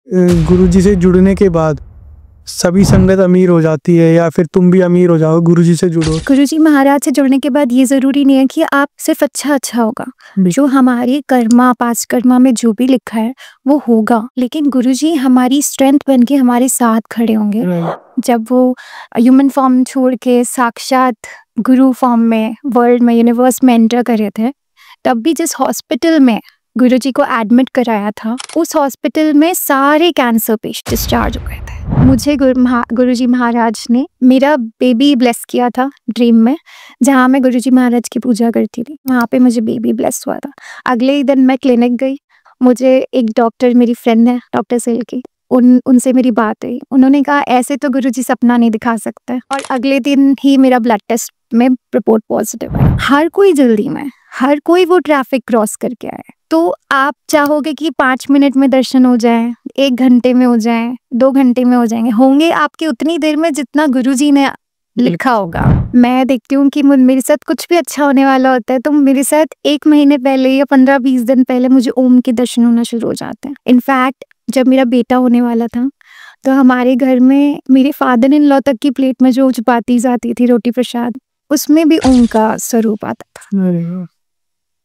गुरुजी से जुड़ने के बाद सभी संगत अमीर हो जाती है या फिर तुम भी अमीर हो जाओ गुरुजी से जुड़ो? गुरुजी महाराज से जुड़ने के बाद ये ज़रूरी नहीं है कि आप सिर्फ अच्छा होगा। जो हमारी कर्मा पास्ट कर्मा में जो भी लिखा है वो होगा, लेकिन गुरुजी हमारी स्ट्रेंथ बन के हमारे साथ खड़े होंगे। जब वो ह्यूमन फॉर्म छोड़ के साक्षात गुरु फॉर्म में वर्ल्ड में यूनिवर्स में एंटर कर रहे थे, तब भी जिस हॉस्पिटल में गुरुजी को एडमिट कराया था, उस हॉस्पिटल में सारे कैंसर पेशेंट डिस्चार्ज हो गए थे। मुझे गुरुजी महाराज ने मेरा बेबी ब्लेस किया था ड्रीम में, जहाँ मैं गुरुजी महाराज की पूजा करती थी, वहाँ पे मुझे बेबी ब्लेस हुआ था। अगले ही दिन मैं क्लिनिक गई, मुझे एक डॉक्टर, मेरी फ्रेंड है डॉक्टर सेल की, उनसे मेरी बात हुई। उन्होंने कहा ऐसे तो गुरुजी सपना नहीं दिखा सकते, और अगले दिन ही मेरा ब्लड टेस्ट में रिपोर्ट पॉजिटिव है। हर कोई जल्दी में, हर कोई वो ट्रैफिक क्रॉस करके आए, तो आप चाहोगे कि 5 मिनट में दर्शन हो जाए, 1 घंटे में हो जाए, 2 घंटे में हो जाएंगे, होंगे आपके उतनी देर में जितना गुरुजी ने लिखा होगा। मैं देखती हूँ कि मेरे साथ कुछ भी अच्छा होने वाला होता है तो मेरे साथ 1 महीने पहले या 15-20 दिन पहले मुझे ओम के दर्शन होना शुरू हो जाते हैं। इनफैक्ट जब मेरा बेटा होने वाला था तो हमारे घर में मेरे फादर इन लॉ तक की प्लेट में जो चपाती जाती थी, रोटी प्रसाद, उसमें भी ओम का स्वरूप आता था।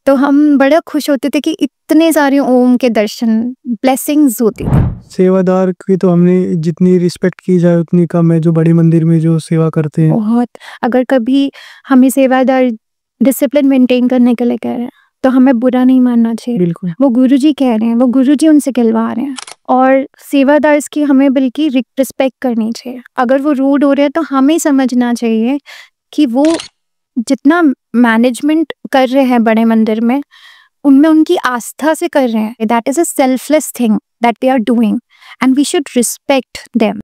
तो हम बड़ा खुश होते थे कि इतने सारे ओम के दर्शन, ब्लेसिंग्स होती थी। सेवादार की तो हमने जितनी रिस्पेक्ट की जाए उतनी कम है, जो बड़े मंदिर में जो सेवा करते हैं। बहुत, अगर कभी हमें सेवादार डिसिप्लिन मेंटेन करने के लिए कह रहे हैं तो हमें बुरा नहीं मानना चाहिए। बिल्कुल, वो गुरुजी कह रहे हैं, वो गुरुजी उनसे कहलवा रहे हैं, और सेवादार की हमें बल्कि रिस्पेक्ट करनी चाहिए। अगर वो रूड हो रहे हैं तो हमें समझना चाहिए कि वो जितना मैनेजमेंट कर रहे हैं बड़े मंदिर में, उनमें उनकी आस्था से कर रहे हैं। That is a selfless thing that they are doing and we should respect them.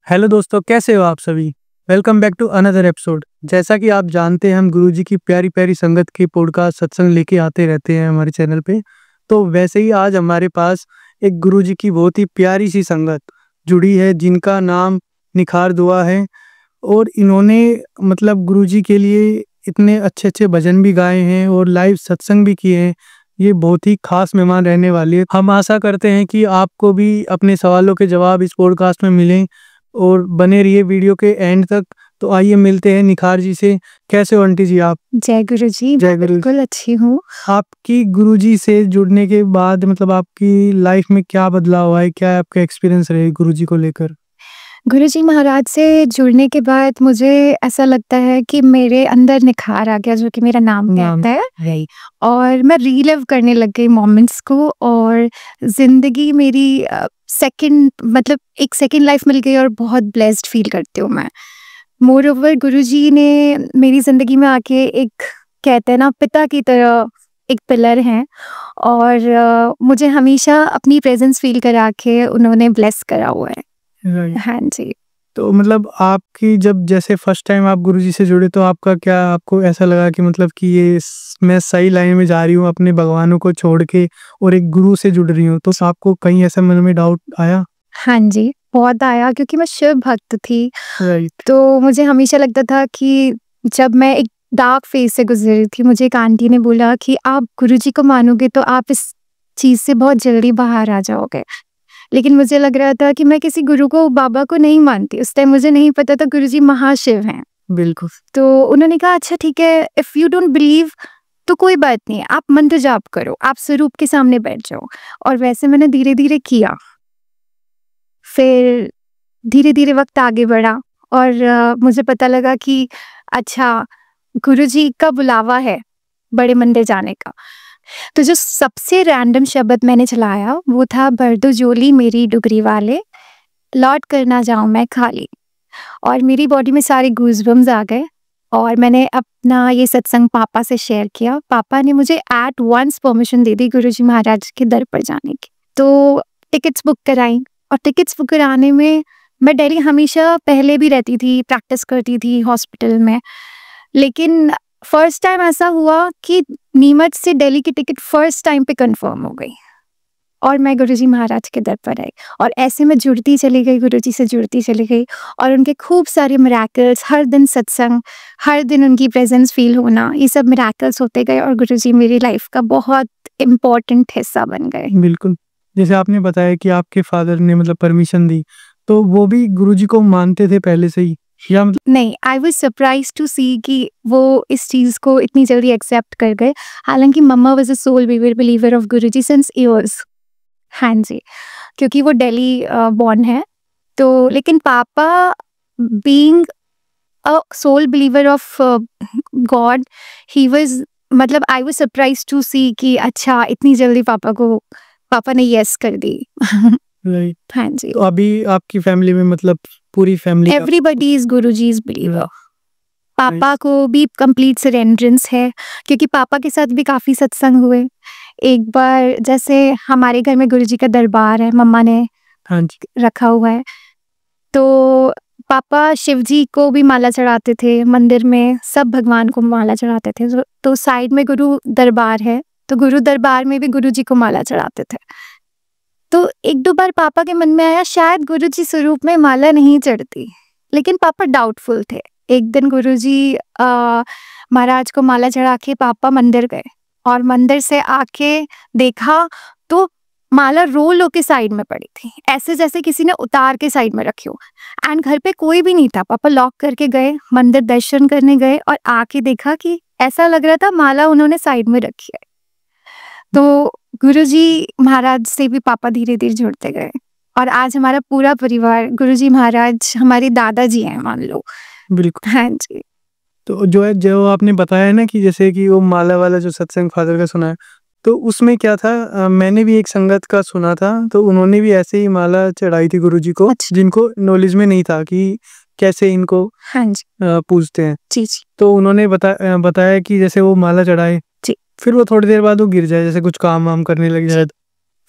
Hello दोस्तों, कैसे हो आप सभी? Welcome back to another episode. जैसा कि आप जानते हैं, हम गुरुजी की प्यारी प्यारी संगत के पॉडकास्ट सत्संग लेके आते रहते हैं हमारे चैनल पे। तो वैसे ही आज हमारे पास एक गुरुजी की बहुत ही प्यारी सी संगत जुड़ी है, जिनका नाम निखार दुआ है, और इन्होंने मतलब गुरुजी के लिए इतने अच्छे अच्छे भजन भी गाए हैं और लाइव सत्संग भी किए हैं। ये बहुत ही खास मेहमान रहने वाली है। हम आशा करते हैं कि आपको भी अपने सवालों के जवाब इस पॉडकास्ट में मिलें, और बने रहिए वीडियो के एंड तक। तो आइए मिलते हैं निखार जी से। कैसे हो आंटी जी आप? जय गुरुजी। जय गुरु। बिल्कुल अच्छी हूँ। आपकी गुरुजी से जुड़ने के बाद मतलब आपकी लाइफ में क्या बदलाव हुआ है, क्या आपका एक्सपीरियंस रहे गुरुजी को लेकर? गुरुजी महाराज से जुड़ने के बाद मुझे ऐसा लगता है कि मेरे अंदर निखार आ गया, जो कि मेरा नाम कहता है, और मैं रीलिव करने लग गई मोमेंट्स को, और जिंदगी मेरी मतलब एक सेकंड लाइफ मिल गई, और बहुत ब्लेस्ड फील करती हूँ मैं। मोर ओवर गुरुजी ने मेरी जिंदगी में आके एक, कहते हैं ना, पिता की तरह एक पिलर हैं, और मुझे हमेशा अपनी प्रेजेंस फील करा के उन्होंने ब्लेस करा हुआ है। हाँ जी। तो मतलब आपकी जब जैसे फर्स्ट टाइम आप गुरुजी से जुड़े तो आपका क्या, आपको ऐसा लगा कि मतलब कि ये मैं सही लाइन में जा रही हूँ, अपने भगवानों को छोड़ के और एक गुरु से जुड़ रही हूँ, तो आपको कहीं ऐसा मन में डाउट आया? हाँ जी, बहुत आया, क्योंकि मैं शिव भक्त थी। तो मुझे हमेशा लगता था कि जब मैं एक डार्क फेज से गुजर रही थी, मुझे एक आंटी ने बोला कि आप गुरुजी को मानोगे तो आप इस चीज से बहुत जल्दी बाहर आ जाओगे। लेकिन मुझे लग रहा था कि मैं किसी गुरु को, बाबा को नहीं मानती। उस टाइम मुझे नहीं पता था गुरुजी महाशिव हैं। बिल्कुल। तो उन्होंने कहा अच्छा ठीक है, इफ यू डोंट बिलीव तो कोई बात नहीं, आप मंत्र जाप करो, आप स्वरूप के सामने बैठ जाओ। और वैसे मैंने धीरे धीरे किया। फिर धीरे धीरे वक्त आगे बढ़ा, और मुझे पता लगा कि अच्छा गुरुजी का बुलावा है बड़े मंदिर जाने का। तो जो सबसे रैंडम शब्द मैंने चलाया वो था, बरदो जोली मेरी डुगरी वाले, लौट कर ना जाऊं मैं खाली। और मेरी बॉडी में सारे गूज़बम्स आ गए, और मैंने अपना ये सत्संग पापा से शेयर किया। पापा ने मुझे एट वंस परमिशन दे दी गुरुजी महाराज के दर पर जाने की। तो टिकट्स बुक कराई, और टिकट्स बुक कराने में मैं दिल्ली हमेशा पहले भी रहती थी, प्रैक्टिस करती थी हॉस्पिटल में, लेकिन फर्स्ट टाइम ऐसा हुआ कि नीमच से दिल्ली की टिकट फर्स्ट टाइम पे कंफर्म हो गई, और मैं गुरुजी महाराज के दर पर आई। और ऐसे में जुड़ती चली गई, गुरुजी से जुड़ती चली गई, और उनके खूब सारे मिरेकल्स, हर दिन सत्संग, हर दिन उनकी प्रेजेंस फील होना, ये सब मिरेकल्स होते गए, और गुरुजी मेरी लाइफ का बहुत इम्पोर्टेंट हिस्सा बन गए। बिल्कुल। जैसे आपने बताया कि आपके फादर ने मतलब परमिशन दी, तो वो भी गुरुजी को मानते थे पहले से ही, या मतलब नहीं, आई वाज सरप्राइज टू सी कि वो इस चीज़ को इतनी जल्दी एक्सेप्ट कर गए। हालांकि mamma was a soul believer of Guruji since years. हाँ जी, क्योंकि वो दिल्ली बॉर्न है। तो लेकिन पापा being a soul believer of God, he was, मतलब I was surprise to see कि अच्छा इतनी जल्दी पापा ने यस कर दी। राइट। हाँ जी, तो अभी आपकी फैमिली में मतलब पूरी फैमिली का everybody is Guruji's believer. Right, पापा को भी कंप्लीट सरेंडरेंस है, क्योंकि पापा के साथ भी काफ़ी सत्संग हुए। एक बार जैसे हमारे घर में गुरुजी का दरबार है, मम्मा ने हाँ जी, रखा हुआ है, तो पापा शिव जी को भी माला चढ़ाते थे, मंदिर में सब भगवान को माला चढ़ाते थे। तो साइड में गुरु दरबार है, तो गुरु दरबार में भी गुरुजी को माला चढ़ाते थे। तो एक दो बार पापा के मन में आया शायद गुरुजी स्वरूप में माला नहीं चढ़ती, लेकिन पापा डाउटफुल थे। एक दिन गुरुजी महाराज को माला चढ़ा के पापा मंदिर गए, और मंदिर से आके देखा तो माला रोल होके साइड में पड़ी थी, ऐसे जैसे किसी ने उतार के साइड में रखी हो। एंड घर पे कोई भी नहीं था। पापा लॉक करके गए, मंदिर दर्शन करने गए, और आके देखा कि ऐसा लग रहा था माला उन्होंने साइड में रखी है। तो गुरुजी महाराज से भी पापा धीरे धीरे जुड़ते गए, और आज हमारा पूरा परिवार गुरुजी महाराज हमारे दादाजी हैं, मान लो। बिल्कुल। हाँ जी, तो जो आपने बताया ना कि जैसे कि वो माला वाला जो सत्संग फादर का सुना है, तो उसमें क्या था, मैंने भी एक संगत का सुना था, तो उन्होंने भी ऐसे ही माला चढ़ाई थी गुरुजी को, अच्छा। जिनको नॉलेज में नहीं था कि कैसे इनको हाँ जी, पूजते हैं। जी जी तो उन्होंने बताया कि जैसे वो माला चढ़ाए, जी फिर वो थोड़ी देर बाद वो गिर जाए, जैसे कुछ काम वाम करने लग जाए,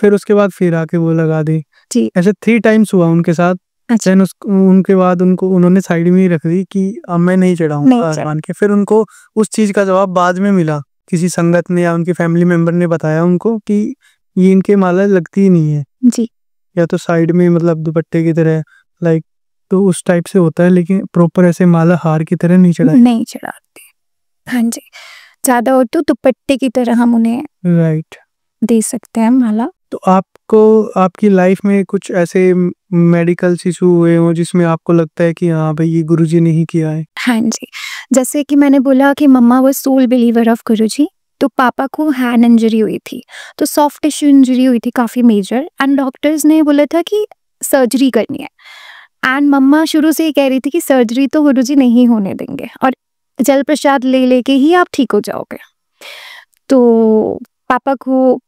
फिर उसके बाद फिर आके वो लगा दी। जी। ऐसे 3 टाइम्स हुआ उनके साथ। अच्छा, देन उनके बाद उन्होंने साइड में ही रख दी कि अब मैं नहीं नहीं चढ़ाऊंगा चढ़- मान के। फिर उनको उस चीज का जवाब बाद में मिला, किसी संगत ने या उनके फैमिली मेंबर ने बताया उनको कि ये इनके माला लगती ही नहीं है, जी, या तो साइड में मतलब दुपट्टे की तरह, लाइक, तो उस टाइप से होता है, लेकिन प्रॉपर ऐसे माला हार की तरह नहीं चढ़ाई। नहीं चढ़ाते। हाँ जी, ज्यादा हो तो दुपट्टे की तरह हम उन्हें राइट। दे सकते हैं माला। तो आपको आपकी लाइफ में कुछ ऐसे मेडिकल इशू हुए हो जिसमें आपको लगता है कि हाँ भाई ये गुरुजी ने ही किया है? हाँ जी, जैसे कि मैंने बोला कि मम्मा वो सोल बिलीवर ऑफ गुरुजी, तो पापा को हैंड इंजरी हुई थी, तो सॉफ्ट टिश्यू इंजरी हुई थी काफ़ी मेजर, एंड डॉक्टर्स ने बोला था कि सर्जरी करनी है। एंड मम्मा शुरू से ही कह रही थी कि सर्जरी तो गुरुजी नहीं होने देंगे, और जल प्रसाद ले लेके ही आप ठीक हो जाओगे। तो पापा को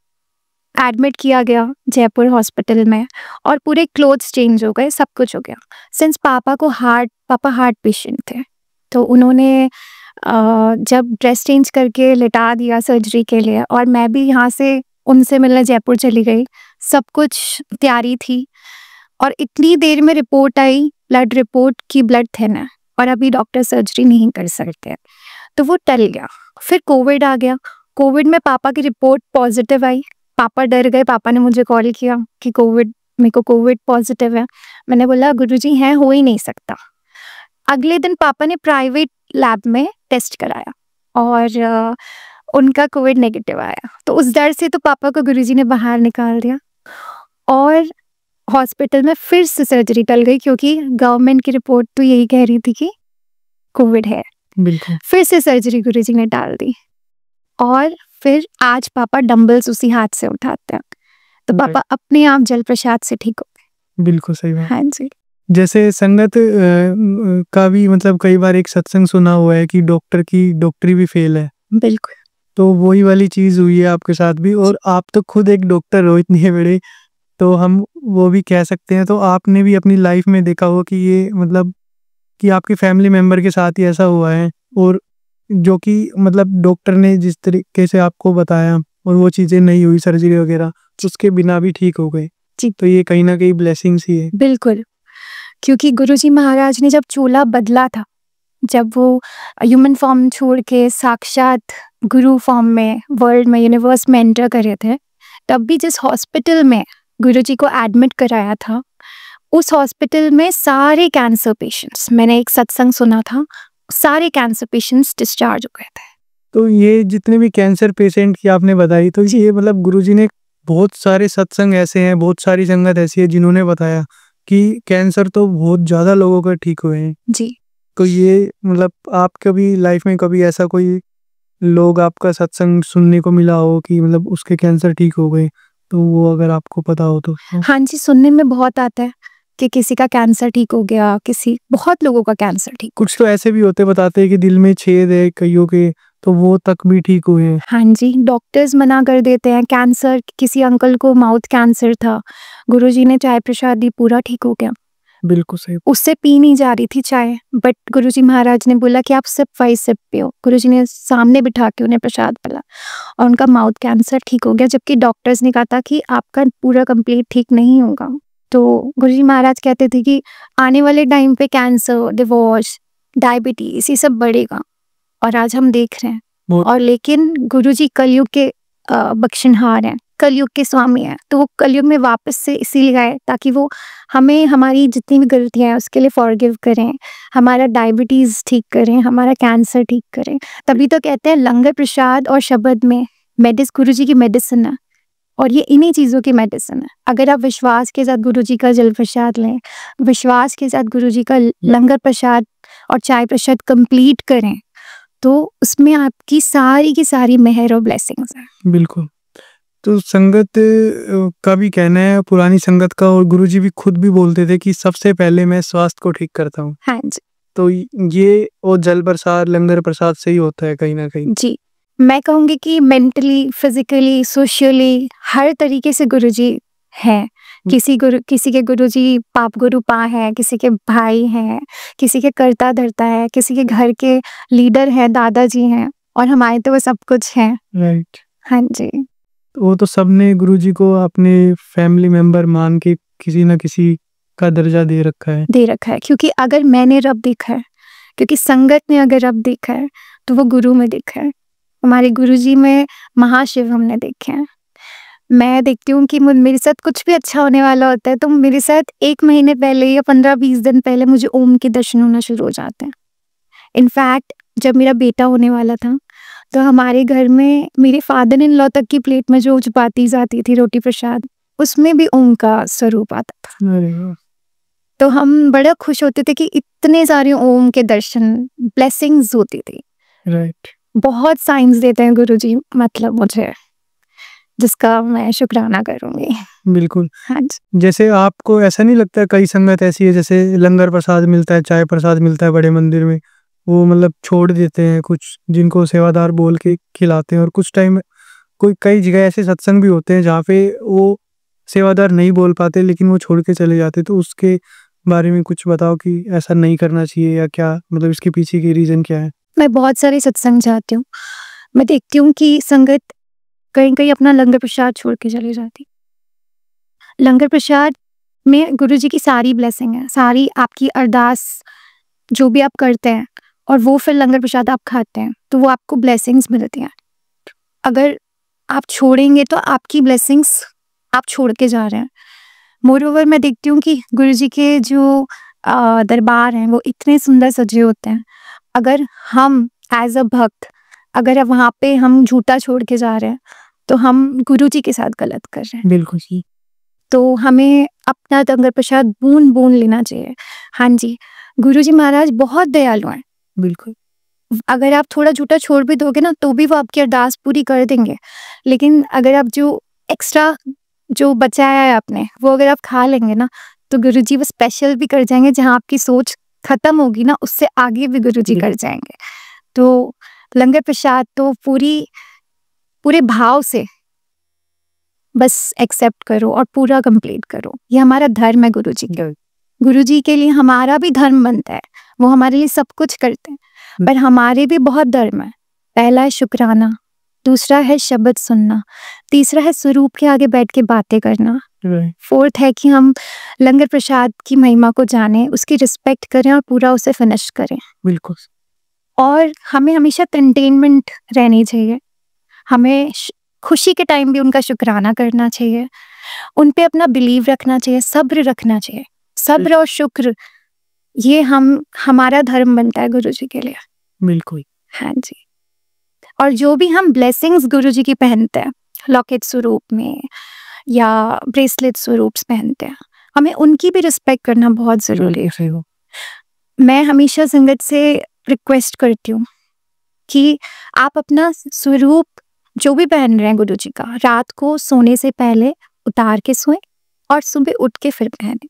एडमिट किया गया जयपुर हॉस्पिटल में, और पूरे क्लोथ्स चेंज हो गए, सब कुछ हो गया। सिंस पापा हार्ट पेशेंट थे, तो उन्होंने जब ड्रेस चेंज करके लिटा दिया सर्जरी के लिए, और मैं भी यहाँ से उनसे मिलने जयपुर चली गई, सब कुछ तैयारी थी, और इतनी देर में रिपोर्ट आई, ब्लड रिपोर्ट की ब्लड थिन है, और अभी डॉक्टर सर्जरी नहीं कर सकते, तो वो टल गया। फिर कोविड आ गया, कोविड में पापा की रिपोर्ट पॉजिटिव आई। पापा डर गए, पापा ने मुझे कॉल किया कि मेरे को कोविड पॉजिटिव है। मैंने बोला गुरुजी है, हो ही नहीं सकता। अगले दिन पापा ने प्राइवेट लैब में टेस्ट कराया, और उनका कोविड नेगेटिव आया। तो उस डर से तो पापा को गुरुजी ने बाहर निकाल दिया, और हॉस्पिटल में फिर से सर्जरी टल गई, क्योंकि गवर्नमेंट की रिपोर्ट तो यही कह रही थी कि कोविड है। बिल्कुल। फिर से सर्जरी गुरुजी ने टाल दी, और फिर आज पापा डंबल्स उसी हाथ से उठाते हैं, तो पापा अपने आप जल प्रसाद से ठीक हो गए। बिल्कुल सही बात। हाँ जी, जैसे संगत का भी मतलब कई बार एक सत्संग सुना हुआ है कि डॉक्टर की डॉक्टरी भी फेल है, बिल्कुल। तो वही वाली चीज हुई है आपके साथ भी, और आप तो खुद एक डॉक्टर हो इतने बड़े, तो हम वो भी कह सकते हैं। तो आपने भी अपनी लाइफ में देखा हो कि ये मतलब कि आपके फैमिली मेंबर के साथ ही ऐसा हुआ है, और जो कि मतलब डॉक्टर ने जिस तरीके से आपको बताया और वो चीज़ें नहीं हुई सर्जरी वगैरह, उसके बिना भी ठीक हो गए, जी। तो ये कहीं ना कहीं ब्लेसिंग्स ही है। बिल्कुल, क्योंकि गुरुजी महाराज ने जब चोला बदला था, जब वो ह्यूमन फॉर्म छोड़ के साक्षात गुरु फॉर्म में, वर्ल्ड में, यूनिवर्स में एंटर करे थे, तब भी जिस हॉस्पिटल में गुरुजी को एडमिट कराया था, उस हॉस्पिटल में सारे कैंसर पेशेंट्स, मैंने एक सत्संग सुना था, सारे कैंसर पेशेंट्स डिस्चार्ज हो गए थे। तो ये जितने भी कैंसर पेशेंट की आपने बताई, तो ये मतलब गुरुजी ने बहुत सारे सत्संग ऐसे हैं, बहुत सारी संगत ऐसी है जिन्होंने बताया कि कैंसर तो बहुत ज़्यादा लोगों का ठीक हुए हैं। जी। तो ये मतलब आप कभी लाइफ में कभी ऐसा कोई लोग आपका सत्संग सुनने को मिला हो कि मतलब उसके कैंसर ठीक हो गए, तो वो अगर आपको पता हो तो? हाँ जी, सुनने में बहुत आता है कि किसी का कैंसर ठीक हो गया, बहुत लोगों का कैंसर ठीक हो कुछ तो ऐसे भी होते, बताते हैं कि दिल में छेद है कईयों के, तो वो तक भी ठीक हुए हैं। हाँ जी, डॉक्टर्स मना कर देते हैं। कैंसर, किसी अंकल को माउथ कैंसर था, गुरुजी ने चाय प्रसाद दी, पूरा ठीक हो गया। बिल्कुल सही। उससे पी नहीं जा रही थी चाय, बट गुरुजी महाराज ने बोला कि आप सिप बाई सिप पियो। गुरुजी ने सामने बिठा के उन्हें प्रसाद पिला और उनका माउथ कैंसर ठीक हो गया, जबकि डॉक्टर्स ने कहा था कि आपका पूरा कंप्लीट ठीक नहीं होगा। तो गुरुजी महाराज कहते थे कि आने वाले टाइम पे कैंसर, डिवोर्स, डायबिटीज ये सब बढ़ेगा, और आज हम देख रहे हैं। बहुत- और लेकिन गुरुजी कलयुग के बख्शनहार हैं, कलयुग के स्वामी हैं, तो वो कलयुग में वापस से इसीलिए आए ताकि वो हमें हमारी जितनी भी गलतियां हैं उसके लिए फॉरगिव करें, हमारा डायबिटीज ठीक करें, हमारा कैंसर ठीक करें। तभी तो कहते हैं लंगर प्रसाद और शब्द में गुरुजी की मेडिसिन है, और ये इन्हीं चीज़ों की मेडिसिन है। अगर आप विश्वास के साथ गुरुजी का जल प्रसाद लें, विश्वास के साथ गुरुजी का लंगर प्रसाद और चाय प्रसाद कंप्लीट करें, तो उसमें आपकी सारी की सारी मेहर और ब्लेसिंग्स हैं। बिल्कुल। तो संगत का भी कहना है, पुरानी संगत का, और गुरुजी भी खुद भी बोलते थे कि सबसे पहले मैं स्वास्थ्य को ठीक करता हूँ। हाँ जी। तो ये और जल प्रसाद, लंगर प्रसाद से ही होता है कहीं ना कहीं। जी, मैं कहूँगी कि मेंटली, फिजिकली, सोशली हर तरीके से गुरुजी हैं। किसी के गुरुजी पाप गुरु पा है, किसी के भाई हैं, किसी के कर्ता धर्ता है, किसी के घर के लीडर हैं, दादाजी हैं, और हमारे तो वो सब कुछ हैं। राइट। हाँ जी। वो तो सबने गुरुजी को अपने फैमिली मेंबर मान के किसी ना किसी का दर्जा दे रखा है। क्योंकि अगर मैंने रब देखा है, क्योंकि संगत ने अगर रब देखा है, तो वो गुरु में देखा है। हमारे गुरुजी में महाशिव हमने देखे हैं। मैं देखती हूँ कि मेरे साथ कुछ भी अच्छा होने वाला होता है, तो मेरे साथ 1 महीने पहले या 15-20 दिन पहले मुझे ओम के दर्शन होना शुरू हो जाते हैं। इनफैक्ट जब मेरा बेटा होने वाला था, तो हमारे घर में मेरे फादर इन लॉ तक की प्लेट में जो चपाती जाती थी, रोटी प्रसाद, उसमें भी ओम का स्वरूप आता था। अरे वाह। तो हम बड़ा खुश होते थे कि इतने सारे ओम के दर्शन, ब्लेसिंग्स होती थी। राइट। बहुत साइंस देते हैं गुरुजी, मतलब मुझे, जिसका मैं शुक्राना करूंगी। बिल्कुल। हाँ जी। जैसे आपको ऐसा नहीं लगता, कई संगत ऐसी है जैसे लंगर प्रसाद मिलता है, चाय प्रसाद मिलता है बड़े मंदिर में, वो मतलब छोड़ देते हैं कुछ जिनको सेवादार बोल के खिलाते हैं, और कुछ टाइम कई जगह ऐसे सत्संग भी होते हैं जहाँ पे वो सेवादार नहीं बोल पाते लेकिन वो छोड़ के चले जाते। तो उसके बारे में कुछ बताओ कि ऐसा नहीं करना चाहिए या क्या, मतलब इसके पीछे की रीजन क्या है? मैं बहुत सारे सत्संग जाती हूँ, मैं देखती हूँ कि संगत कहीं कहीं अपना लंगर प्रसाद छोड़ के चली जाती। लंगर प्रसाद में गुरुजी की सारी ब्लेसिंग है, सारी आपकी अरदास जो भी आप करते हैं, और वो फिर लंगर प्रसाद आप खाते हैं, तो वो आपको ब्लेसिंग्स मिलती हैं। अगर आप छोड़ेंगे तो आपकी ब्लेसिंग्स आप छोड़ के जा रहे हैं। मोरओवर मैं देखती हूँ कि गुरुजी के जो दरबार हैं वो इतने सुंदर सजे होते हैं। अगर हम एज अ भक्त, अगर वहाँ पे हम झूठा छोड़ के जा रहे हैं, तो हम गुरुजी के साथ गलत कर रहे हैं। बिल्कुल जी। तो हमें अपना लंगर प्रसाद बूंद बूंद लेना चाहिए। हाँ जी, गुरुजी महाराज बहुत दयालु हैं। बिल्कुल। अगर आप थोड़ा झूठा छोड़ भी दोगे ना, तो भी वो आपकी अरदास पूरी कर देंगे। लेकिन अगर आप जो एक्स्ट्रा जो बचाया है आपने, वो अगर आप खा लेंगे ना, तो गुरुजी वो स्पेशल भी कर जाएंगे। जहाँ आपकी सोच खत्म होगी ना, उससे आगे भी गुरुजी कर जाएंगे। तो लंगर प्रसाद तो पूरे भाव से बस एक्सेप्ट करो और पूरा कंप्लीट करो। ये हमारा धर्म है गुरुजी का। गुरुजी के लिए हमारा भी धर्म बनता है, वो हमारे लिए सब कुछ करते हैं, पर हमारे भी बहुत धर्म है। पहला है शुक्राना, दूसरा है शब्द सुनना, तीसरा है स्वरूप के आगे बैठ के बातें करना, फोर्थ है कि हम लंगर प्रसाद की महिमा को जानें, उसकी रिस्पेक्ट करें और पूरा उसे फिनिश करें। बिल्कुल। और हमें हमेशा कंटेनमेंट रहनी चाहिए। हमें खुशी के टाइम भी उनका शुक्राना करना चाहिए, उन पे अपना बिलीव रखना चाहिए, सब्र रखना चाहिए। सब्र और शुक्र, ये हमारा धर्म बनता है गुरुजी के लिए। बिल्कुल। हाँ जी। और जो भी हम ब्लेसिंग्स गुरुजी की पहनते हैं लॉकेट स्वरूप में या ब्रेसलेट स्वरूप पहनते हैं, हमें उनकी भी रिस्पेक्ट करना बहुत ज़रूरी है। मैं हमेशा संगत से रिक्वेस्ट करती हूँ कि आप अपना स्वरूप जो भी पहन रहे हैं गुरुजी का, रात को सोने से पहले उतार के सोएं और सुबह उठ के फिर पहने,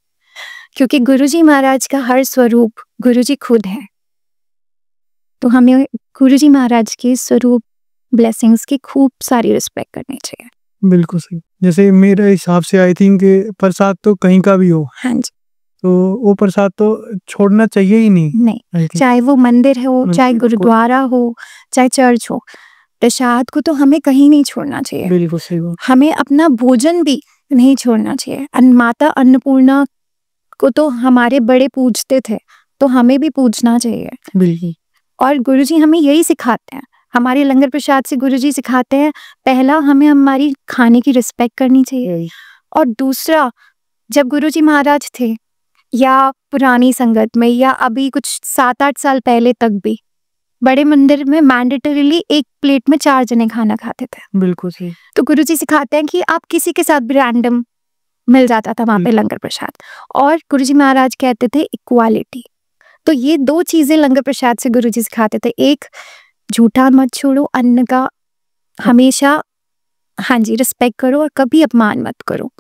क्योंकि गुरुजी महाराज का हर स्वरूप गुरुजी खुद है। तो हमें गुरुजी महाराज के स्वरूप ब्लेसिंग्स की खूब सारी रिस्पेक्ट करनी चाहिए। बिल्कुल सही। जैसे मेरे हिसाब से आई थिंक प्रसाद तो कहीं का भी हो, हाँ जी, तो वो प्रसाद तो छोड़ना चाहिए ही नहीं। नहीं, चाहे वो मंदिर हो, चाहे गुरुद्वारा हो, चाहे चर्च हो, प्रसाद को तो हमें कहीं नहीं छोड़ना चाहिए। बिल्कुल सही बात। हमें अपना भोजन भी नहीं छोड़ना चाहिए। माता अन्नपूर्णा को तो हमारे बड़े पूजते थे, तो हमें भी पूजना चाहिए। बिल्कुल। और गुरुजी हमें यही सिखाते हैं, हमारे लंगर प्रसाद से गुरुजी सिखाते हैं, पहला हमें हमारी खाने की रिस्पेक्ट करनी चाहिए, और दूसरा जब गुरुजी महाराज थे या पुरानी संगत में या अभी कुछ 7-8 साल पहले तक भी बड़े मंदिर में मैंडेटरीली एक प्लेट में 4 जने खाना खाते थे। बिल्कुल सही। तो गुरुजी सिखाते हैं कि आप किसी के साथ भी रैंडम मिल जाता था वहां पे लंगर प्रसाद, और गुरुजी महाराज कहते थे इक्वालिटी। तो ये 2 चीजें लंगर प्रसाद से गुरुजी सिखाते थे, एक झूठा मत छोड़ो, अन्न का हमेशा हाँ जी रिस्पेक्ट करो और कभी अपमान मत करो,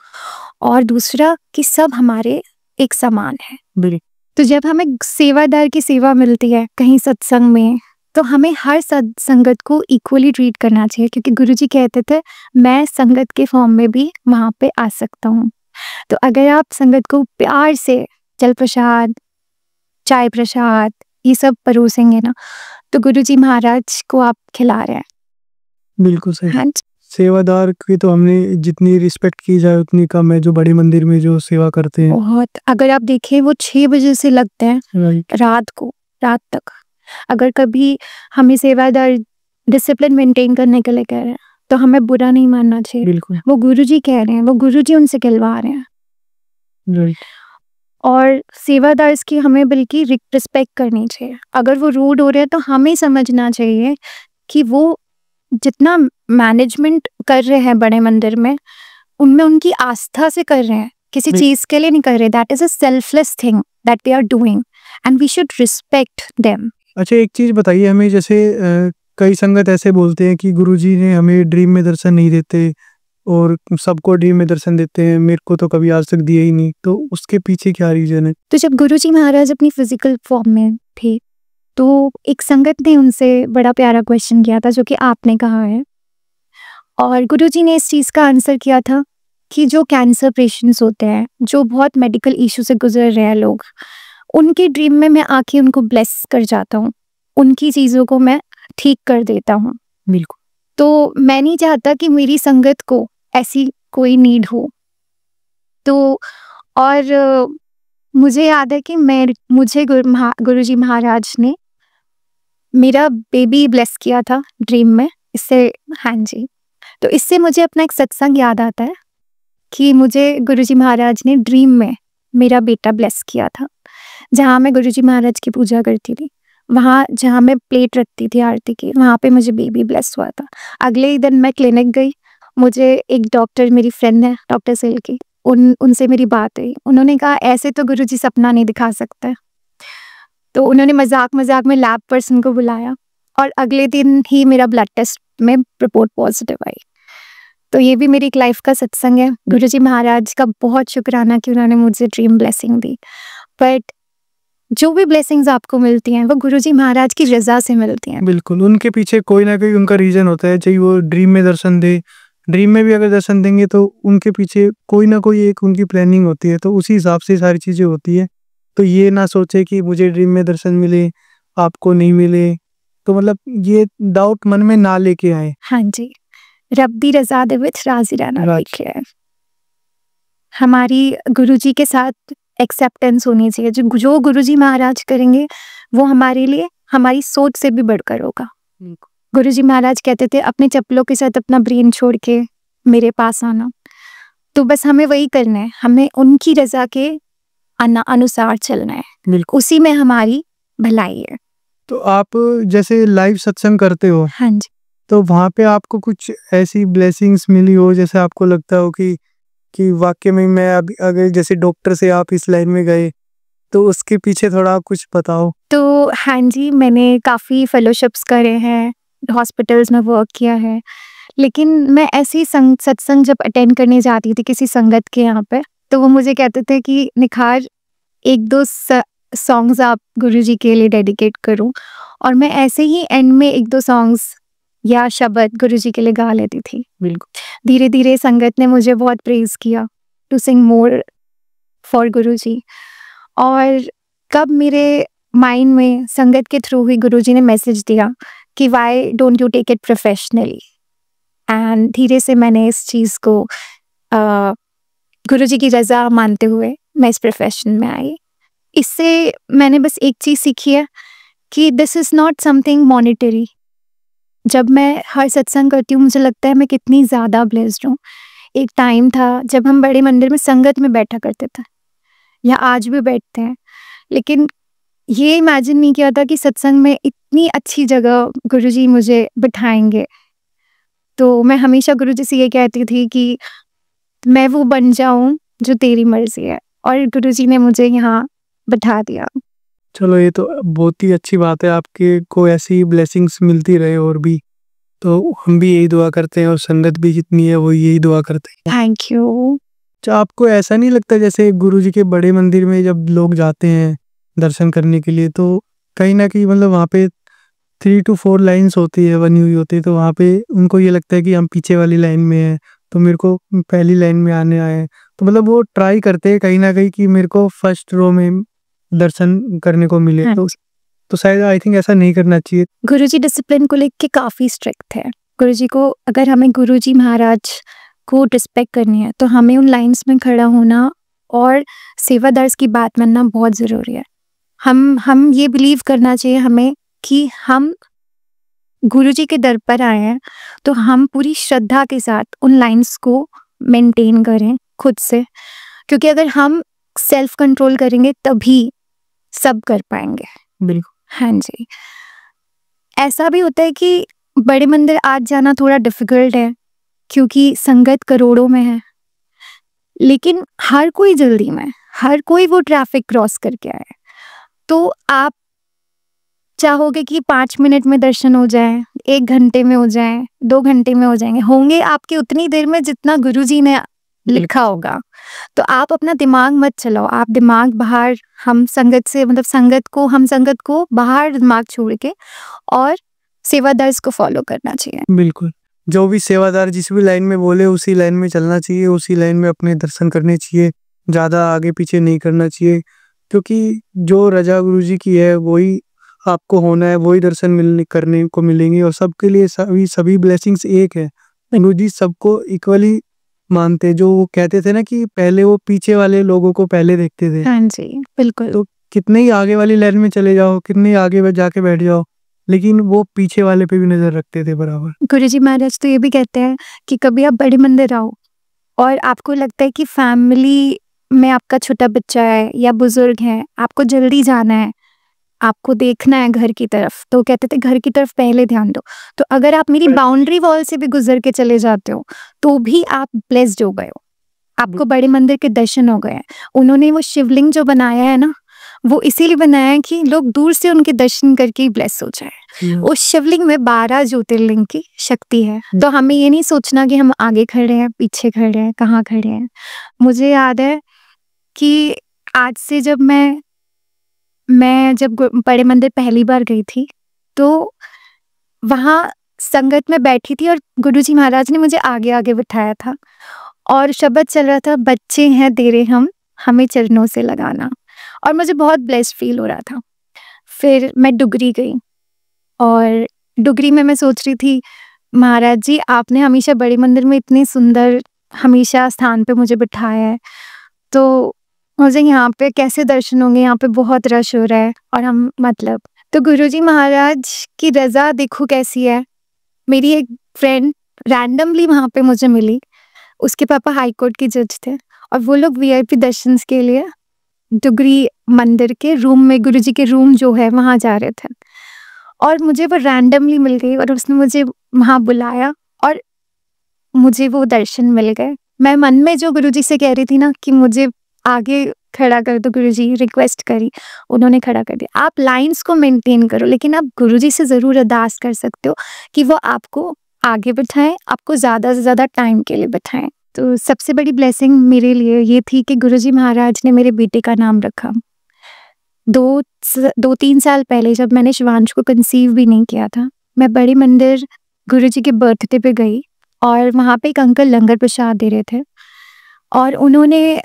और दूसरा कि सब हमारे एक समान है। तो जब हमें सेवादार की सेवा मिलती है कहीं सत्संग में, तो हमें हर संगत को इक्वली ट्रीट करना चाहिए, क्योंकि गुरुजी कहते थे मैं संगत के फॉर्म में भी वहां पे आ सकता हूँ। तो अगर आप संगत को प्यार से जल प्रसाद, चाय प्रसाद ये सब परोसेंगे ना, तो गुरुजी महाराज को आप खिला रहे हैं। बिल्कुल सही। हाँ जी। सेवादार की तो हमने जितनी रिस्पेक्ट की जाए उतनी कम है, जो बड़े मंदिर में जो सेवा करते हैं। बहुत, अगर आप देखें वो 6 बजे से लगते हैं रात तक। अगर कभी हमें सेवादार डिसिप्लिन मेंटेन करने के लिए कह रहे हैं, तो हमें बुरा नहीं मानना चाहिए। बिल्कुल। वो गुरुजी कह रहे हैं, वो गुरुजी उनसे कहलवा रहे हैं। और सेवादार की हमें बल्कि रिस्पेक्ट करनी चाहिए। अगर वो रूड हो रहे हैं तो हमें समझना चाहिए कि वो जितना मैनेजमेंट कर रहे हैं बड़े मंदिर में, उनमें उनकी आस्था से कर रहे हैं, किसी चीज के लिए नहीं कर रहे। That is a selfless thing that they are doing and we should respect them. अच्छा, एक चीज बताइए हमें, जैसे कई संगत ऐसे बोलते हैं कि गुरुजी ने हमें ड्रीम में दर्शन नहीं देते और सबको ड्रीम में दर्शन देते हैं, मेरे को तो कभी आज तक दिए ही नहीं, तो उसके पीछे क्या रीजन है? तो जब गुरुजी महाराज अपनी फिजिकल फॉर्म में थे, तो एक संगत ने उनसे बड़ा प्यारा क्वेश्चन किया था, जो कि आपने कहा है, और गुरुजी ने इस चीज़ का आंसर किया था कि जो कैंसर पेशेंट्स होते हैं, जो बहुत मेडिकल इशू से गुजर रहे हैं लोग, उनके ड्रीम में मैं आके उनको ब्लेस कर जाता हूँ, उनकी चीज़ों को मैं ठीक कर देता हूँ। बिल्कुल। तो मैं नहीं चाहता कि मेरी संगत को ऐसी कोई नीड हो। तो और मुझे याद है कि मुझे गुरुजी महाराज ने मेरा बेबी ब्लेस किया था ड्रीम में। इससे हाँ जी, तो इससे मुझे अपना एक सत्संग याद आता है कि मुझे गुरुजी महाराज ने ड्रीम में मेरा बेटा ब्लेस किया था, जहाँ मैं गुरुजी महाराज की पूजा करती थी, वहाँ जहाँ मैं प्लेट रखती थी आरती की, वहाँ पे मुझे बेबी ब्लेस हुआ था। अगले ही दिन मैं क्लिनिक गई, मुझे एक डॉक्टर, मेरी फ्रेंड है डॉक्टर सेल की, उनसे मेरी बात हुई। उन्होंने कहा ऐसे तो गुरुजी सपना नहीं दिखा सकते। तो उन्होंने मजाक में लैब पर्सन को बुलाया, और अगले दिन ही मेरा ब्लड टेस्ट में रिपोर्ट पॉजिटिव आई। तो ये भी मेरी एक लाइफ का सत्संग है। गुरुजी महाराज का बहुत शुक्राना कि उन्होंने मुझे ड्रीम ब्लेसिंग दी। बट जो भी ब्लेसिंग्स आपको मिलती हैं वो गुरुजी महाराज की रजा से मिलती हैं। बिल्कुल, उनके पीछे कोई ना कोई उनका रीजन होता है, चाहे वो ड्रीम में दर्शन दे, ड्रीम में भी अगर दर्शन देंगे तो उनके पीछे कोई ना कोई एक उनकी प्लानिंग होती है, तो उसी हिसाब से सारी चीजें होती है। तो ये ना सोचे कि मुझे ड्रीम में दर्शन मिले आपको नहीं मिले, तो मतलब ये डाउट मन में ना लेके आए। हाँ जी, रब्बी रजा दे विच राजी रहना लिखे है। हमारी गुरुजी के साथ एक्सेप्टेंस होनी चाहिए। जो गुरुजी महाराज करेंगे वो हमारे लिए हमारी सोच से भी बढ़कर होगा। गुरुजी महाराज कहते थे अपने चप्पलों के साथ अपना ब्रेन छोड़ के मेरे पास आना। तो बस हमें वही करना है, हमें उनकी रजा के अनुसार चलना है, उसी में हमारी भलाई है। तो आप जैसे लाइव सत्संग करते हो, हाँ जी, तो वहाँ पे आपको कुछ ऐसी ब्लेसिंग्स मिली हो जैसे आपको लगता हो कि वाक़ई में मैं अभी अगर जैसे डॉक्टर से आप इस लाइन में गए, तो उसके पीछे थोड़ा आप कुछ बताओ? तो हाँ जी, मैंने काफ़ी फेलोशिप्स करे हैं, हॉस्पिटल्स में वर्क किया है। लेकिन मैं ऐसे ही सत्संग जब अटेंड करने जाती थी किसी संगत के यहाँ पे, तो वो मुझे कहते थे कि निखार 1-2 सॉन्ग्स आप गुरुजी के लिए डेडिकेट करो, और मैं ऐसे ही एंड में 1-2 सॉन्ग्स या शब्द गुरुजी के लिए गा लेती थी। बिल्कुल। धीरे-धीरे संगत ने मुझे बहुत प्रेज़ किया टू सिंग मोर फॉर गुरुजी। और कब मेरे माइंड में संगत के थ्रू ही गुरुजी ने मैसेज दिया कि why don't you take it professionally, and धीरे से मैंने इस चीज़ को गुरुजी की रज़ा मानते हुए मैं इस प्रोफेशन में आई। इससे मैंने बस एक चीज़ सीखी है कि this is not something monetary. जब मैं हर सत्संग करती हूँ मुझे लगता है मैं कितनी ज़्यादा ब्लेस्ड हूँ। एक टाइम था जब हम बड़े मंदिर में संगत में बैठा करते थे, या आज भी बैठते हैं, लेकिन ये इमेजिन नहीं किया था कि सत्संग में इतनी अच्छी जगह गुरुजी मुझे बिठाएंगे। तो मैं हमेशा गुरुजी से ये कहती थी कि मैं वो बन जाऊं जो तेरी मर्जी है, और गुरुजी ने मुझे यहाँ बिठा दिया। चलो ये तो बहुत ही अच्छी बात है, आपके को ऐसी ब्लेसिंग्स मिलती रहे और भी। तो हम भी यही दुआ करते हैं और संगत भी जितनी है वो यही दुआ करते हैं। Thank you. अच्छा, आपको ऐसा नहीं लगता जैसे गुरुजी के बड़े मंदिर में जब लोग जाते हैं दर्शन करने के लिए, तो कहीं ना कहीं मतलब वहाँ पे 3 to 4 लाइन्स होती है, बनी हुई होती है, तो वहाँ पे उनको ये लगता है कि हम पीछे वाली लाइन में हैं, तो मेरे को पहली लाइन में आने आए हैं। तो मतलब वो ट्राई करते हैं कहीं ना कहीं कि मेरे को फर्स्ट रो में दर्शन करने को मिले। हाँ। तो शायद आई थिंक ऐसा नहीं करना चाहिए। गुरुजी डिसिप्लिन को लेके काफ़ी स्ट्रिक्ट है। गुरुजी को, अगर हमें गुरुजी महाराज को रिस्पेक्ट करनी है तो हमें उन लाइंस में खड़ा होना और सेवादार्स की बात मानना बहुत ज़रूरी है। हम ये बिलीव करना चाहिए हमें कि हम गुरुजी के दर पर आए हैं, तो हम पूरी श्रद्धा के साथ उन लाइंस को मेंटेन करें खुद से, क्योंकि अगर हम सेल्फ कंट्रोल करेंगे तभी सब कर पाएंगे। बिल्कुल। हाँ जी। ऐसा भी होता है कि बड़े मंदिर आज जाना थोड़ा डिफिकल्ट है क्योंकि संगत करोड़ों में है, लेकिन हर कोई जल्दी में, हर कोई वो ट्रैफिक क्रॉस करके आए। तो आप चाहोगे कि 5 मिनट में दर्शन हो जाए, 1 घंटे में हो जाए, 2 घंटे में हो जाएंगे, होंगे आपके उतनी देर में जितना गुरुजी ने लिखा होगा। तो आप अपना दिमाग मत चलाओ, आप दिमाग बाहर, हम संगत को बाहर दिमाग छोड़ के और सेवादार्स को फॉलो करना चाहिए। बिल्कुल, जो भी सेवादार जिस भी लाइन में बोले उसी लाइन में चलना चाहिए, उसी लाइन में अपने दर्शन करने चाहिए, ज़्यादा आगे पीछे नहीं करना चाहिए, क्योंकि जो रजा गुरुजी की है वही आपको होना है, वही दर्शन करने को मिलेंगे, और सबके लिए सभी ब्लेसिंग्स एक है। गुरुजी सबको इक्वली मानते हैं। जो वो कहते थे ना कि पहले वो पीछे वाले लोगों को पहले देखते थे। हाँ जी, बिल्कुल। तो कितने ही आगे वाली लाइन में चले जाओ, कितने ही आगे जाके बैठ जाओ, लेकिन वो पीछे वाले पे भी नजर रखते थे बराबर। गुरुजी महाराज तो ये भी कहते हैं कि कभी आप बड़े मंदिर आओ और आपको लगता है कि फैमिली में आपका छोटा बच्चा है या बुजुर्ग है, आपको जल्दी जाना है, आपको देखना है घर की तरफ, तो कहते थे घर की तरफ पहले ध्यान दो। तो अगर आप मेरी बाउंड्री वॉल से भी गुजर के चले जाते हो तो भी आप ब्लेस्ड हो गए हो, आपको बड़े मंदिर के दर्शन हो गए हैं। उन्होंने वो शिवलिंग जो बनाया है ना, वो इसीलिए बनाया है कि लोग दूर से उनके दर्शन करके ही ब्लेस हो जाए। उस शिवलिंग में 12 ज्योतिर्लिंग की शक्ति है। तो हमें ये नहीं सोचना कि हम आगे खड़े हैं, पीछे खड़े हैं, कहाँ खड़े हैं। मुझे याद है कि आज से जब मैं जब बड़े मंदिर पहली बार गई थी तो वहाँ संगत में बैठी थी और गुरुजी महाराज ने मुझे आगे आगे बिठाया था और शब्द चल रहा था, बच्चे हैं तेरे हम, हमें चरणों से लगाना, और मुझे बहुत ब्लेस्ड फील हो रहा था। फिर मैं डुगरी गई और डुगरी में मैं सोच रही थी, महाराज जी आपने हमेशा बड़े मंदिर में इतने सुंदर हमेशा स्थान पे मुझे बिठाया है, तो मुझे यहाँ पे कैसे दर्शन होंगे, यहाँ पे बहुत रश हो रहा है और हम मतलब। तो गुरुजी महाराज की रजा देखो कैसी है। मेरी एक फ्रेंड रैंडमली वहाँ पे मुझे मिली, उसके पापा हाई कोर्ट के जज थे और वो लोग VIP दर्शन के लिए डुगरी मंदिर के रूम में, गुरुजी के रूम जो है वहाँ जा रहे थे। और मुझे वो रैंडमली मिल गई और उसने मुझे वहाँ बुलाया और मुझे वो दर्शन मिल गए। मैं मन में जो गुरुजी से कह रही थी ना कि मुझे आगे खड़ा कर दो गुरुजी, रिक्वेस्ट करी, उन्होंने खड़ा कर दिया। आप लाइंस को मेंटेन करो, लेकिन आप गुरुजी से ज़रूर अरदास कर सकते हो कि वो आपको आगे बिठाएं, आपको ज़्यादा से ज़्यादा टाइम के लिए बिठाएं। तो सबसे बड़ी ब्लेसिंग मेरे लिए ये थी कि गुरुजी महाराज ने मेरे बेटे का नाम रखा। 2-3 साल पहले जब मैंने शिवांश को कंसीव भी नहीं किया था, मैं बड़े मंदिर गुरुजी के बर्थडे पे गई और वहाँ पे एक अंकल लंगर प्रसाद दे रहे थे और उन्होंने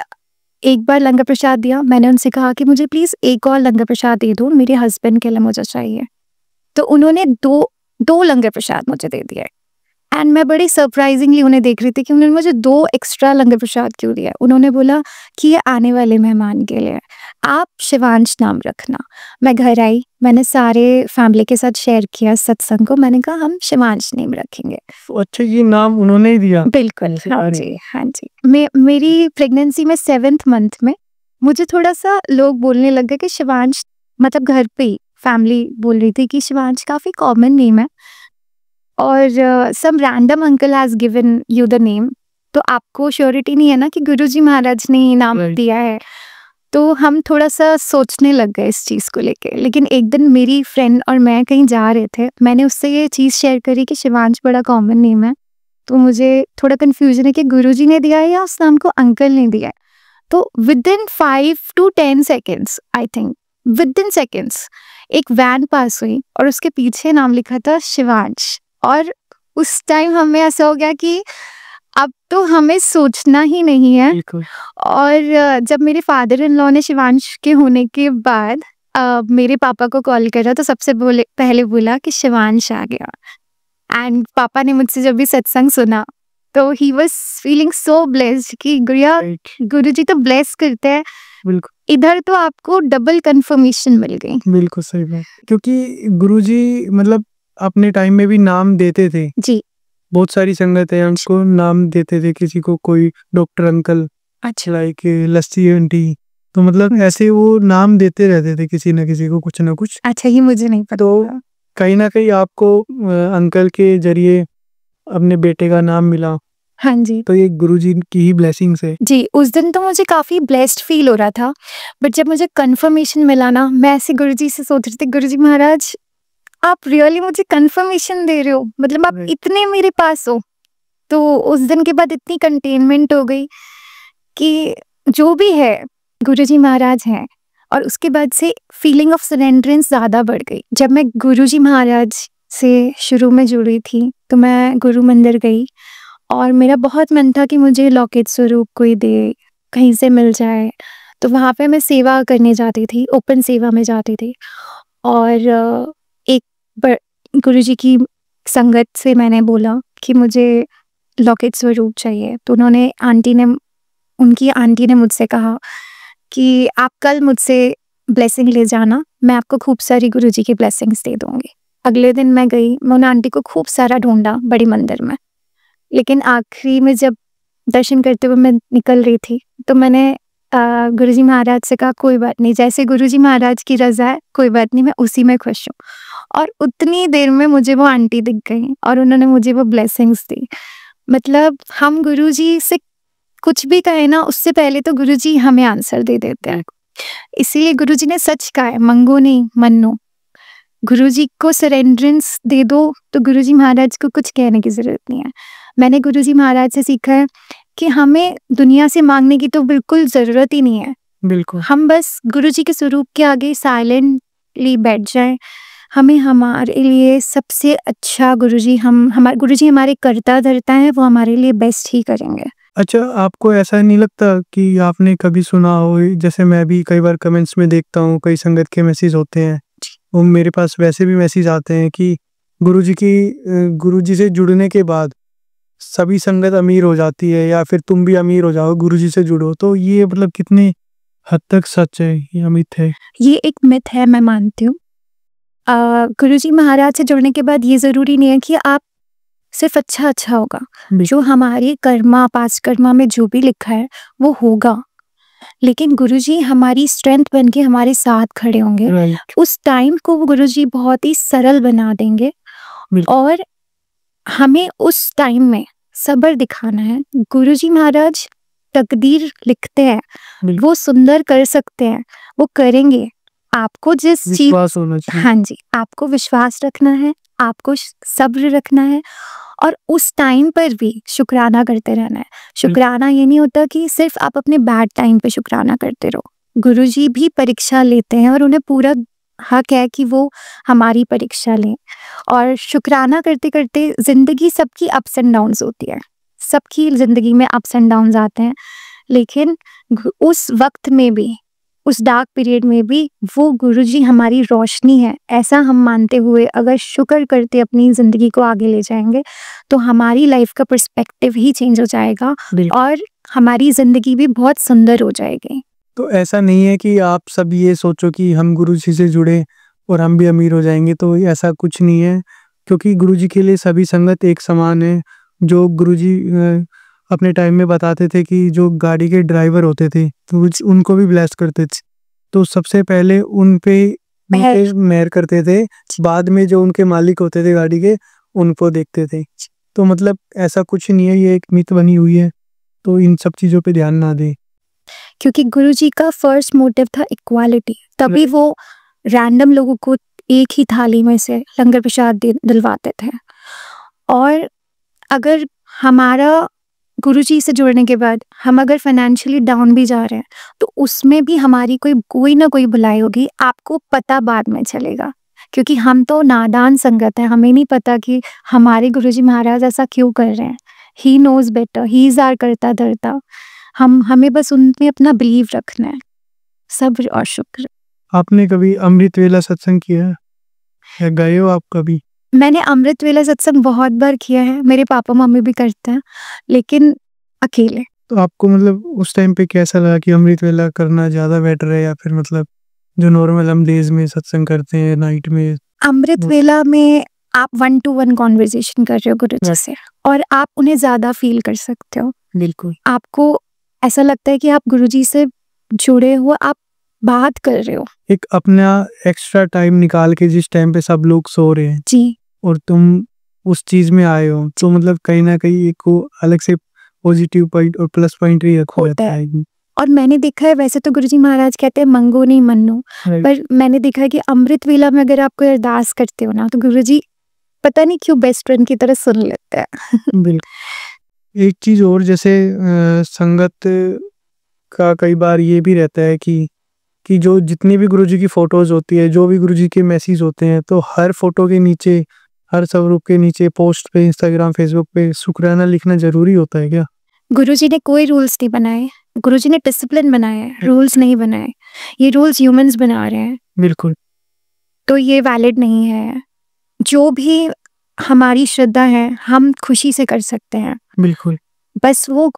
एक बार लंगर प्रसाद दिया। मैंने उनसे कहा कि मुझे प्लीज़ एक और लंगर प्रसाद दे दो, मेरे हस्बैंड के लिए मुझे चाहिए। तो उन्होंने दो लंगर प्रसाद मुझे दे दिए एंड मैं बड़ी सरप्राइजिंगली उन्हें देख रही थी कि उन्होंने मुझे 2 एक्स्ट्रा लंगर प्रसाद क्यों दिया। उन्होंने बोला कि ये आने वाले मेहमान के लिए, आप शिवांश नाम रखना। मैं घर आई, मैंने सारे फैमिली के साथ शेयर किया सत्संग को। मैंने कहा हम शिवांश नेम रखेंगे। अच्छा, ये नाम उन्होंने ही दिया? बिल्कुल, हाँ जी, हाँ जी। मेरी प्रेगनेंसी में 7th मंथ में मुझे थोड़ा सा लोग बोलने लग गए कि शिवांश, मतलब घर पे ही फैमिली बोल रही थी कि शिवांश काफ़ी कॉमन नेम है और some random uncle has given you the name, तो आपको श्योरिटी नहीं है ना कि गुरुजी महाराज ने ये नाम Right. दिया है। तो हम थोड़ा सा सोचने लग गए इस चीज़ को लेके। लेकिन एक दिन मेरी फ्रेंड और मैं कहीं जा रहे थे, मैंने उससे ये चीज़ शेयर करी कि शिवांश बड़ा कॉमन नेम है, तो मुझे थोड़ा कन्फ्यूजन है कि गुरुजी ने दिया है या उस नाम को अंकल ने दिया है। तो within 5 to 10 seconds, I think within seconds, एक वैन पास हुई और उसके पीछे नाम लिखा था शिवांश। और उस टाइम हमें ऐसा हो गया कि अब तो हमें सोचना ही नहीं है। बिल्कुल। और जब मेरे फादर इन लॉ ने शिवांश के होने के बाद मेरे पापा को कॉल करा तो सबसे पहले बोला कि शिवांश आ गया। एंड पापा ने मुझसे जब भी सत्संग सुना तो he was feeling so blessed कि गुड़िया, Right. गुरुजी तो ब्लेस करते हैं, बिल्कुल इधर तो आपको डबल कंफर्मेशन मिल गई। बिल्कुल सही बात। क्योंकि गुरुजी मतलब अपने टाइम में भी नाम देते थे, जी, बहुत सारी संगत है उनको नाम देते थे, किसी को कोई डॉक्टर अंकल, अच्छा, लाइक लस्सी आंटी, तो मतलब ऐसे वो नाम देते रहते थे किसी न किसी को कुछ ना कुछ। अच्छा, ये मुझे नहीं पता तो था। कहीं ना कहीं आपको अंकल के जरिए अपने बेटे का नाम मिला, हाँ जी, तो ये गुरुजी की ही ब्लेसिंग्स है। जी, उस दिन तो मुझे काफ़ी ब्लेस्ड फील हो रहा था, बट जब मुझे कंफर्मेशन मिला ना, मैं ऐसे गुरुजी से सोच रही थी, गुरुजी महाराज आप रियली मुझे कंफर्मेशन दे रहे हो, मतलब आप Right. इतने मेरे पास हो। तो उस दिन के बाद इतनी कंटेनमेंट हो गई कि जो भी है गुरुजी महाराज हैं, और उसके बाद से फीलिंग ऑफ सरेंडरेंस ज़्यादा बढ़ गई। जब मैं गुरुजी महाराज से शुरू में जुड़ी थी तो मैं गुरु मंदिर गई और मेरा बहुत मन था कि मुझे लौकिक स्वरूप कोई दे, कहीं से मिल जाए। तो वहाँ पे मैं सेवा करने जाती थी, ओपन सेवा में जाती थी और एक गुरुजी की संगत से मैंने बोला कि मुझे लौकिक स्वरूप चाहिए। तो उनकी आंटी ने मुझसे कहा कि आप कल मुझसे ब्लेसिंग ले जाना, मैं आपको खूब सारी गुरुजी की ब्लेसिंग्स दे दूंगी। अगले दिन मैं गई, मैं उन आंटी को खूब सारा ढूंढा बड़ी मंदिर में, लेकिन आखिरी में जब दर्शन करते हुए मैं निकल रही थी तो मैंने गुरुजी महाराज से कहा कोई बात नहीं, जैसे गुरुजी महाराज की रजा है कोई बात नहीं, मैं उसी में खुश हूँ। और उतनी देर में मुझे वो आंटी दिख गई और उन्होंने मुझे वो ब्लेसिंग्स दी। मतलब हम गुरुजी से कुछ भी कहे ना, उससे पहले तो गुरुजी हमें आंसर दे देते हैं। इसीलिए गुरुजी ने सच कहा है, मंगो नहीं मन्नो। गुरुजी को सरेंडरेंस दे दो तो गुरुजी महाराज को कुछ कहने की जरूरत नहीं है। मैंने गुरुजी महाराज से सीखा है कि हमें दुनिया से मांगने की तो बिल्कुल जरूरत ही नहीं है। बिल्कुल हम बस गुरुजी के स्वरूप के आगे साइलेंटली बैठ जाएं। हमें हमारे लिए सबसे अच्छा गुरुजी गुरुजी हमारे कर्ता धर्ता है, वो हमारे लिए बेस्ट ही करेंगे। अच्छा, आपको ऐसा नहीं लगता कि आपने कभी सुना हो, जैसे मैं भी कई बार कमेंट्स में देखता हूँ, कई संगत के मैसेज होते हैं, वो मेरे पास वैसे भी मैसेज आते हैं कि गुरुजी से जुड़ने के बाद सभी संगत अमीर हो जाती है या फिर तुम भी अमीर हो जाओ, गुरुजी से जुड़ो। तो ये मतलब कितने हद तक सच है या मिथ है? ये एक मिथ है, मैं मानती हूँ। गुरुजी महाराज से जुड़ने के बाद ये ज़रूरी नहीं है कि आप सिर्फ अच्छा होगा। जो हमारे कर्मा पास्ट कर्मा में जो भी लिखा है वो होगा, लेकिन गुरुजी हमारी स्ट्रेंथ बन के हमारे साथ खड़े होंगे। राइट। उस टाइम को वो गुरुजी बहुत ही सरल बना देंगे बिल्कुल। और हमें उस टाइम में सब्र दिखाना है। गुरुजी महाराज तकदीर लिखते हैं, बिल्कुल। वो सुंदर कर सकते हैं, वो करेंगे। आपको जिस चीज विश्वास होना चाहिए। हाँ जी, आपको विश्वास रखना है, आपको सब्र रखना है और उस टाइम पर भी शुक्राना करते रहना है। शुक्राना ये नहीं होता कि सिर्फ आप अपने बैड टाइम पे शुक्राना करते रहो। गुरुजी भी परीक्षा लेते हैं और उन्हें पूरा हक है कि वो हमारी परीक्षा लें। और शुक्राना करते करते जिंदगी सबकी अप्स एंड डाउन्स होती है, सबकी जिंदगी में अप्स एंड डाउन्स आते हैं, लेकिन उस वक्त में भी, उस डार्क पीरियड में भी वो गुरुजी हमारी रोशनी है, ऐसा हम मानते हुए अगर शुक्र करते अपनी ज़िंदगी को आगे ले जाएंगे तो हमारी लाइफ का पर्सपेक्टिव ही चेंज हो जाएगा और हमारी ज़िंदगी भी बहुत सुंदर हो जाएगी। तो ऐसा नहीं है कि आप सब ये सोचो कि हम गुरुजी से जुड़े और हम भी अमीर हो जाएंगे, तो ऐसा कुछ नहीं है, क्योंकि गुरुजी के लिए सभी संगत एक समान है। जो गुरुजी अपने टाइम में बताते थे कि जो गाड़ी के ड्राइवर होते थे तो उनको भी ब्लेस करते थे, तो सबसे पहले उन पे मेहर करते थे, बाद में जो उनके मालिक होते थे गाड़ी के उनको देखते थे। तो मतलब ऐसा कुछ नहीं है, ये एक मिथ बनी हुई है, तो इन सब चीज़ों पे ध्यान ना दें। क्योंकि गुरुजी का फर्स्ट मोटिव था इक्वालिटी, तभी वो रैंडम लोगों को एक ही थाली में से लंगर प्रसाद दिलवाते थे। और अगर हमारा गुरुजी से जुड़ने के बाद हम अगर फाइनेंशियली डाउन भी जा रहे हैं तो उसमें भी हमारी कोई ना कोई भलाई होगी, आपको पता बाद में चलेगा, क्योंकि हम तो नादान संगत है, हमें नहीं पता कि हमारे गुरुजी महाराज ऐसा क्यों कर रहे हैं। He knows better, he is our करता धरता। हमें बस उनमें अपना बिलीव रखना है, सब्र और शुक्र। आपने कभी अमृत वेला सत्संग किया है या गए हो आप कभी? मैंने अमृत वेला सत्संग बहुत बार किया है, मेरे पापा मम्मी भी करते हैं, लेकिन अकेले। तो आपको मतलब उस टाइम पे कैसा लगा कि अमृत वेला करना ज़्यादा बेटर है या फिर मतलब जो नॉर्मल हम डेज में सत्संग करते हैं नाइट में? अमृत वेला में आप 1-to-1 कॉन्वर्जेशन कर रहे हो गुरुजी से और आप उन्हें ज़्यादा फील कर सकते हो। बिल्कुल। आपको ऐसा लगता है कि आप गुरुजी से जुड़े हो, आप बात कर रहे हो। एक अपना एक्स्ट्रा टाइम निकाल के जिस टाइम पे सब लोग सो रहे हैं जी। और तुम उस चीज में आए हो, तो मतलब कहीं ना कहीं एक को अलग से पॉजिटिव पॉइंट और प्लस पॉइंट ही होता है। और मैंने देखा है, वैसे तो गुरुजी महाराज कहते हैं मंगो नहीं मन्नो, पर मैंने देखा है कि अमृत वेला में अगर आप कोई अरदास करते हो ना तो गुरुजी पता नहीं क्यों बेस्ट फ्रेंड की तरह सुन लेते हैं। बिल्कुल। एक चीज और, जैसे संगत का कई बार ये भी रहता है कि जो जितनी भी गुरुजी की फोटोज होती है, जो भी गुरुजी के मैसेज होते हैं, तो हर फोटो के नीचे, हर स्वरूप के नीचे, पोस्ट पे, इंस्टाग्राम, फेसबुक पे शुक्राना लिखना जरूरी होता है क्या? गुरुजी ने कोई रूल्स नहीं बनाए, गुरुजी ने डिसिप्लिन बनाया है, रूल्स नहीं बनाए। ये रूल्स ह्यूमंस बना रहे हैं। बिल्कुल। तो ये वैलिड नहीं है। जो भी हमारी श्रद्धा है हम खुशी से कर सकते हैं। बिल्कुल। बस वो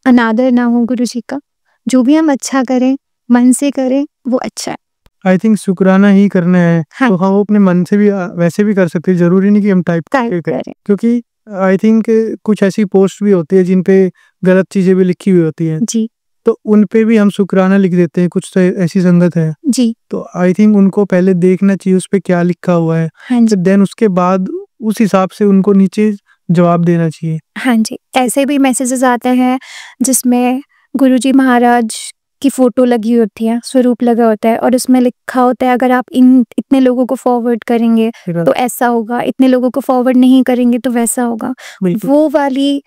अनादर ना हो गुरुजी का। जो भी हम अच्छा करें, मन से करें, वो अच्छा है। आई थिंक शुक्राना ही करना है। हाँ। तो हम अपने मन से भी वैसे भी कर सकते हैं, जरूरी नहीं कि हम टाइप करें, क्योंकि आई थिंक कुछ ऐसी पोस्ट भी होती है जिन पे गलत चीजें भी लिखी हुई होती है जी, तो उन पे भी हम शुक्राना लिख देते हैं। कुछ तो ऐसी संगत है जी, तो आई थिंक उनको पहले देखना चाहिए उस पे क्या लिखा हुआ है, हाँ जी, देन उसके बाद उस हिसाब से उनको नीचे जवाब देना चाहिए। हाँ जी। ऐसे भी मैसेजेस आते हैं जिसमें गुरुजी महाराज की फोटो लगी होती है, स्वरूप लगा होता है और उसमें लिखा होता है अगर आप इतने लोगों को फॉरवर्ड करेंगे तो ऐसा होगा, इतने लोगों को फॉरवर्ड नहीं करेंगे तो वैसा होगा। वो वाली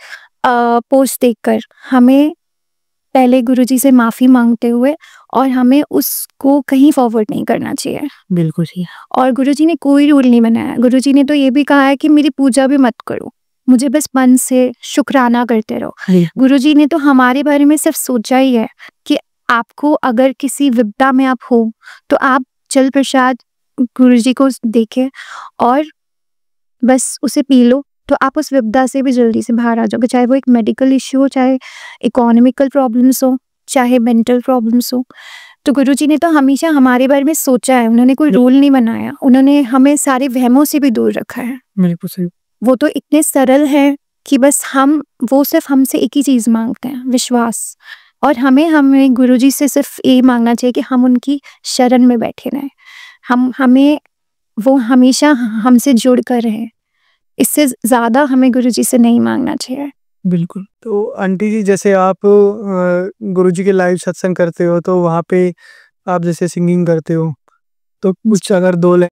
पोस्ट देखकर हमें पहले गुरुजी से माफी मांगते हुए और हमें उसको कहीं फॉरवर्ड नहीं करना चाहिए। बिल्कुल सही। और गुरुजी ने कोई रूल नहीं बनाया। गुरुजी ने तो ये भी कहा है कि मेरी पूजा भी मत करो, मुझे बस मन से शुक्राना करते रहो। गुरुजी ने तो हमारे बारे में सिर्फ सोचा ही है कि आपको अगर किसी विपदा में आप हो तो आप जल प्रसाद गुरुजी को देखें और बस उसे पी लो तो आप उस विपदा से भी जल्दी से बाहर आ जाओगे, चाहे वो एक मेडिकल इश्यू हो, चाहे इकोनॉमिकल प्रॉब्लम्स हो, चाहे मेंटल प्रॉब्लम्स हो। तो गुरुजी ने तो हमेशा हमारे बारे में सोचा है, उन्होंने कोई रूल नहीं बनाया, उन्होंने हमें सारे वहमों से भी दूर रखा है। बिल्कुल सही। वो तो इतने सरल हैं कि बस वो सिर्फ हमसे एक ही चीज मांगते हैं, विश्वास। और हमें गुरुजी से सिर्फ ये मांगना चाहिए कि हम उनकी शरण में बैठे रहें, हमें वो हमेशा हमसे जुड़ कर रहें। इससे ज़्यादा हमें गुरुजी से नहीं मांगना चाहिए। बिल्कुल। तो आंटी जी, जैसे आप गुरुजी के लाइव सत्संग करते हो तो वहाँ पे आप जैसे सिंगिंग करते हो, तो कुछ अगर 2